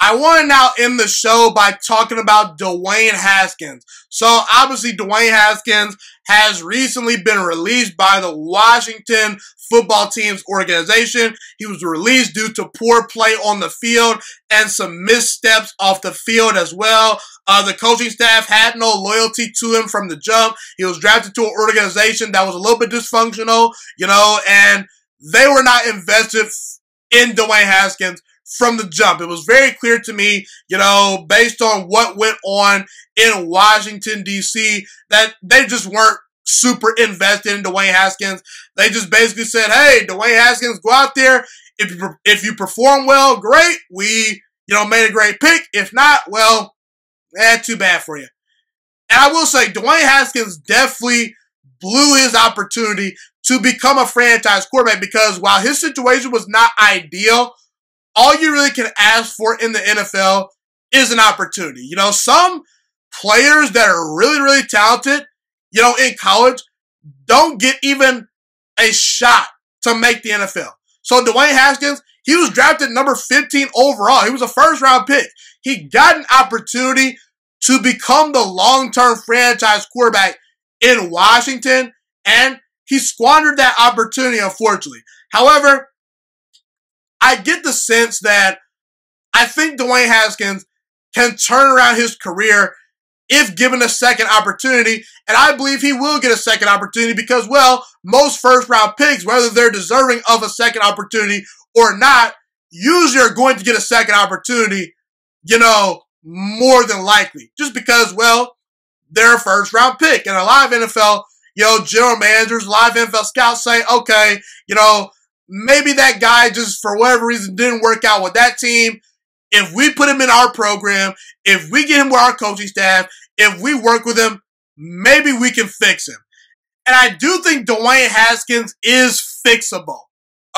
I want to now end the show by talking about Dwayne Haskins. So obviously Dwayne Haskins has recently been released by the Washington football team's organization. He was released due to poor play on the field and some missteps off the field as well. The coaching staff had no loyalty to him from the jump. He was drafted to an organization that was a little bit dysfunctional, and they were not invested in Dwayne Haskins from the jump. It was very clear to me, based on what went on in Washington, D.C., that they just weren't super invested in Dwayne Haskins. They just basically said, hey, Dwayne Haskins, go out there. If you perform well, great. We, made a great pick. If not, well, too bad for you. And I will say, Dwayne Haskins definitely blew his opportunity to become a franchise quarterback because while his situation was not ideal, all you really can ask for in the NFL is an opportunity. Some players that are really, really talented, in college, don't get even a shot to make the NFL. So Dwayne Haskins, he was drafted number 15 overall. He was a first-round pick. He got an opportunity to become the long-term franchise quarterback in Washington, and he squandered that opportunity, unfortunately. However, I get the sense that I think Dwayne Haskins can turn around his career if given a second opportunity, and I believe he will get a second opportunity because, well, most first-round picks, whether they're deserving of a second opportunity or not, usually are going to get a second opportunity, more than likely. Just because, well, they're a first-round pick. And a lot of NFL, general managers, a lot of NFL scouts say, okay, maybe that guy just for whatever reason didn't work out with that team. If we put him in our program, if we get him with our coaching staff, if we work with him, maybe we can fix him. And I do think Dwayne Haskins is fixable,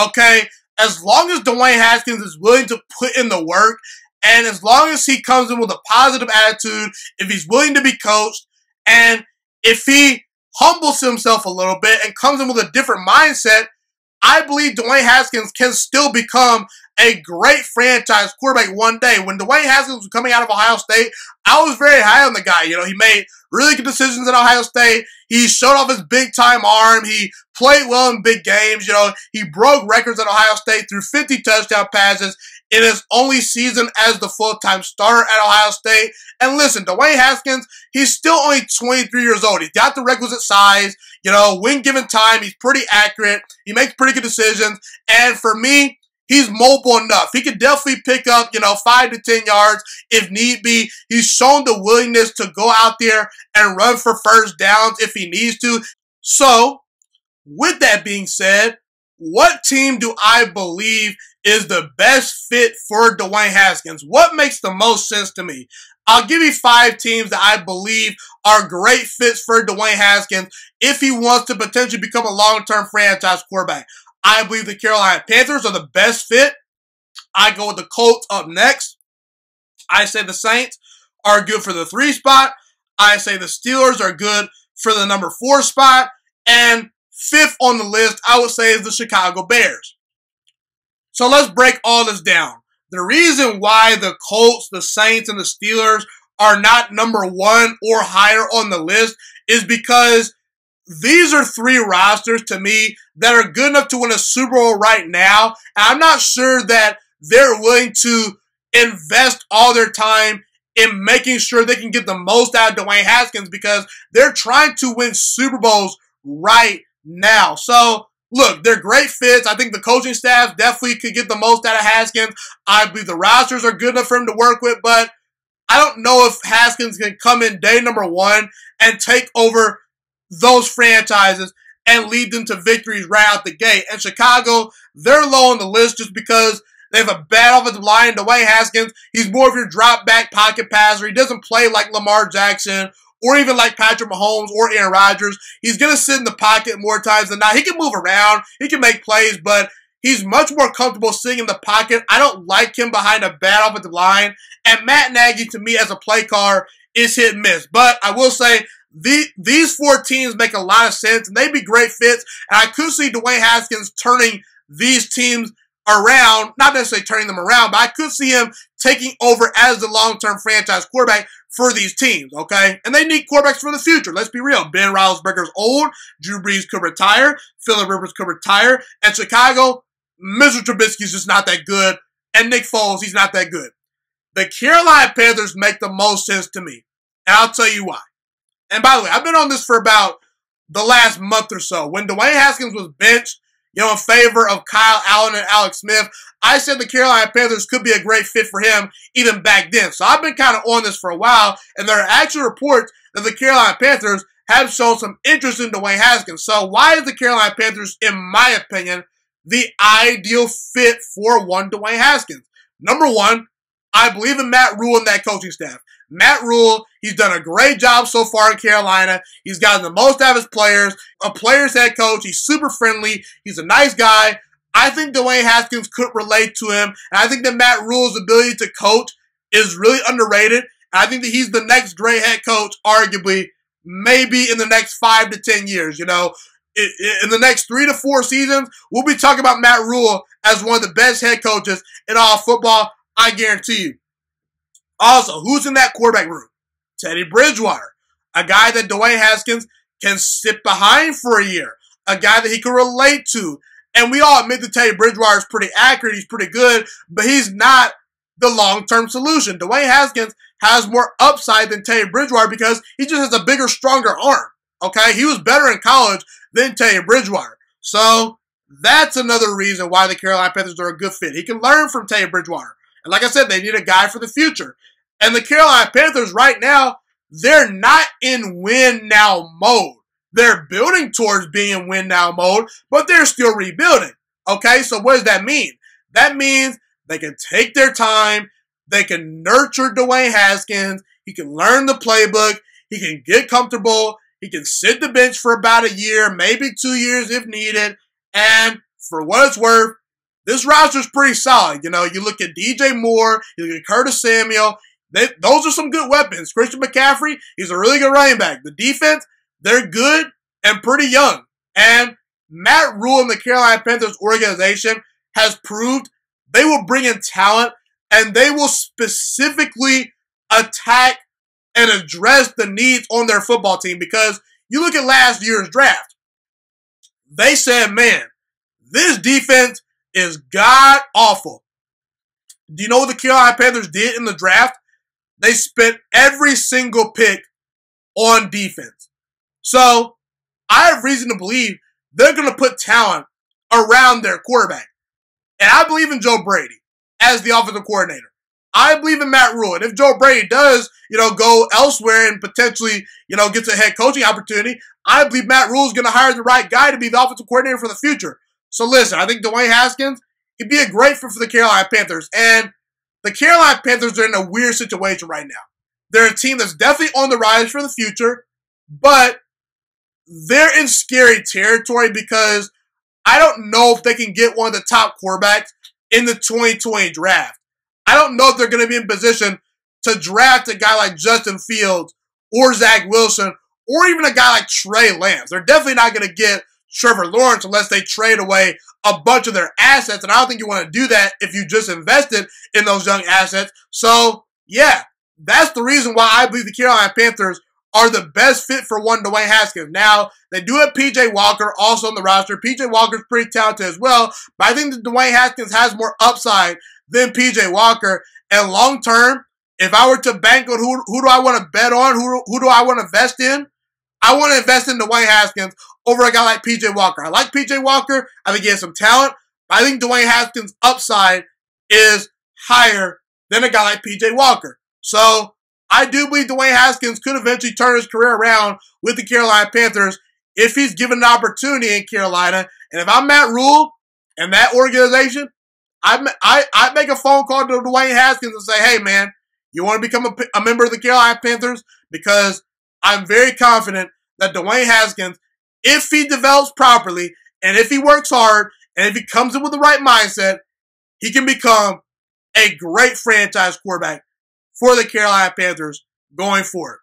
okay? As long as Dwayne Haskins is willing to put in the work, and as long as he comes in with a positive attitude, if he's willing to be coached, and if he humbles himself a little bit and comes in with a different mindset, I believe Dwayne Haskins can still become a great franchise quarterback one day. When Dwayne Haskins was coming out of Ohio State, I was very high on the guy. He made really good decisions at Ohio State. He showed off his big-time arm. He played well in big games. He broke records at Ohio State through 50 touchdown passes in his only season as the full-time starter at Ohio State. And listen, Dwayne Haskins, he's still only 23 years old. He's got the requisite size. When given time, he's pretty accurate. He makes pretty good decisions. And for me, he's mobile enough. He can definitely pick up, 5 to 10 yards if need be. He's shown the willingness to go out there and run for first downs if he needs to. So, with that being said, what team do I believe is the best fit for Dwayne Haskins? What makes the most sense to me? I'll give you 5 teams that I believe are great fits for Dwayne Haskins if he wants to potentially become a long-term franchise quarterback. I believe the Carolina Panthers are the best fit. I go with the Colts up next. I say the Saints are good for the 3 spot. I say the Steelers are good for the number 4 spot. And 5th on the list, I would say, is the Chicago Bears. So let's break all this down. The reason why the Colts, the Saints, and the Steelers are not number 1 or higher on the list is because these are 3 rosters to me that are good enough to win a Super Bowl right now. And I'm not sure that they're willing to invest all their time in making sure they can get the most out of Dwayne Haskins because they're trying to win Super Bowls right now. So, look, they're great fits. I think the coaching staff definitely could get the most out of Haskins. I believe the rosters are good enough for him to work with, but I don't know if Haskins can come in day number 1 and take over those franchises and lead them to victories right out the gate. And Chicago, they're low on the list just because they have a bad offensive line. Dwayne Haskins, he's more of your drop-back pocket passer. He doesn't play like Lamar Jackson or even like Patrick Mahomes or Aaron Rodgers. He's going to sit in the pocket more times than not. He can move around. He can make plays, but he's much more comfortable sitting in the pocket. I don't like him behind a bad offensive line. And Matt Nagy, to me, as a play caller, is hit and miss. But I will say, these 4 teams make a lot of sense, and they'd be great fits. And I could see Dwayne Haskins turning these teams around, not necessarily turning them around, but I could see him taking over as the long-term franchise quarterback for these teams, okay? And they need quarterbacks for the future. Let's be real. Ben Roethlisberger's old. Drew Brees could retire. Phillip Rivers could retire. And Chicago, Mr. Trubisky's just not that good. And Nick Foles, he's not that good. The Carolina Panthers make the most sense to me. And I'll tell you why. And by the way, I've been on this for about the last month or so. When Dwayne Haskins was benched, in favor of Kyle Allen and Alex Smith, I said the Carolina Panthers could be a great fit for him even back then. So I've been kind of on this for a while, and there are actually reports that the Carolina Panthers have shown some interest in Dwayne Haskins. So why is the Carolina Panthers, in my opinion, the ideal fit for one Dwayne Haskins? Number one, I believe in Matt Rhule and that coaching staff. Matt Rhule, he's done a great job so far in Carolina. He's gotten the most out of his players. A player's head coach. He's super friendly. He's a nice guy. I think Dwayne Haskins could relate to him. And I think that Matt Rhule's ability to coach is really underrated. And I think that he's the next great head coach, arguably, maybe in the next 5 to 10 years. In the next 3 to 4 seasons, we'll be talking about Matt Rhule as one of the best head coaches in all football. I guarantee you. Also, who's in that quarterback room? Teddy Bridgewater, a guy that Dwayne Haskins can sit behind for a year, a guy that he can relate to. And we all admit that Teddy Bridgewater is pretty accurate, he's pretty good, but he's not the long-term solution. Dwayne Haskins has more upside than Teddy Bridgewater because he just has a bigger, stronger arm. Okay? He was better in college than Teddy Bridgewater. So that's another reason why the Carolina Panthers are a good fit. He can learn from Teddy Bridgewater. And like I said, they need a guy for the future. And the Carolina Panthers right now, they're not in win-now mode. They're building towards being in win-now mode, but they're still rebuilding. Okay, so what does that mean? That means they can take their time. They can nurture Dwayne Haskins. He can learn the playbook. He can get comfortable. He can sit the bench for about a year, maybe 2 years if needed. And for what it's worth, this roster's pretty solid. You look at DJ Moore, you look at Curtis Samuel. Those are some good weapons. Christian McCaffrey, he's a really good running back. The defense, they're good and pretty young. And Matt Rhule and the Carolina Panthers organization has proved they will bring in talent and they will specifically attack and address the needs on their football team. Because you look at last year's draft. They said, man, this defense is god-awful. Do you know what the Carolina Panthers did in the draft? They spent every single pick on defense. So, I have reason to believe they're going to put talent around their quarterback. And I believe in Joe Brady as the offensive coordinator. I believe in Matt Rhule. And if Joe Brady does, go elsewhere and potentially, gets a head coaching opportunity, I believe Matt Rhule is going to hire the right guy to be the offensive coordinator for the future. So listen, I think Dwayne Haskins, he'd be a great fit for the Carolina Panthers. And the Carolina Panthers are in a weird situation right now. They're a team that's definitely on the rise for the future, but they're in scary territory because I don't know if they can get one of the top quarterbacks in the 2020 draft. I don't know if they're going to be in position to draft a guy like Justin Fields or Zach Wilson or even a guy like Trey Lance. They're definitely not going to get Trevor Lawrence unless they trade away a bunch of their assets. And I don't think you want to do that if you just invested in those young assets. So, yeah, that's the reason why I believe the Carolina Panthers are the best fit for one Dwayne Haskins. Now, they do have P.J. Walker also on the roster. P.J. Walker's pretty talented as well, but I think that Dwayne Haskins has more upside than P.J. Walker. And long term, if I were to bank on who do I want to bet on, who do I want to invest in, I want to invest in Dwayne Haskins over a guy like P.J. Walker. I like P.J. Walker. I think he has some talent. But I think Dwayne Haskins' upside is higher than a guy like P.J. Walker. So I do believe Dwayne Haskins could eventually turn his career around with the Carolina Panthers if he's given an opportunity in Carolina. And if I'm Matt Rhule and that organization, I'd make a phone call to Dwayne Haskins and say, hey, man, you want to become a member of the Carolina Panthers? Because I'm very confident that Dwayne Haskins, if he develops properly and if he works hard and if he comes in with the right mindset, he can become a great franchise quarterback for the Carolina Panthers going forward.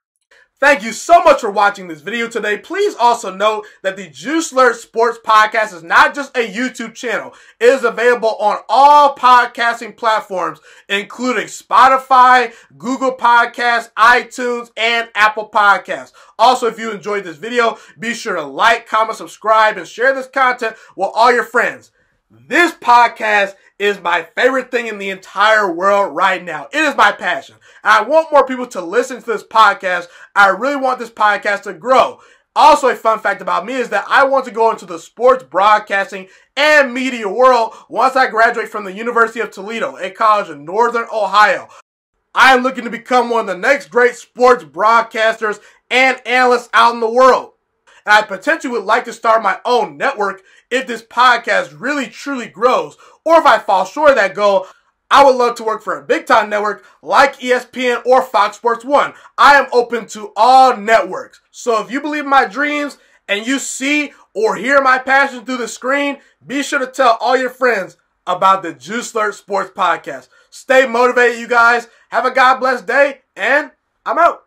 Thank you so much for watching this video today. Please also note that the Juiciest Sports Podcast is not just a YouTube channel. It is available on all podcasting platforms, including Spotify, Google Podcasts, iTunes, and Apple Podcasts. Also, if you enjoyed this video, be sure to like, comment, subscribe, and share this content with all your friends. This podcast is my favorite thing in the entire world right now. It is my passion. And I want more people to listen to this podcast. I really want this podcast to grow. Also, a fun fact about me is that I want to go into the sports broadcasting and media world once I graduate from the University of Toledo, a college in Northern Ohio. I am looking to become one of the next great sports broadcasters and analysts out in the world. And I potentially would like to start my own network if this podcast really truly grows. Or if I fall short of that goal, I would love to work for a big time network like ESPN or Fox Sports 1. I am open to all networks. So if you believe in my dreams and you see or hear my passion through the screen, be sure to tell all your friends about the Juiciest Sports Podcast. Stay motivated, you guys. Have a God bless day, and I'm out.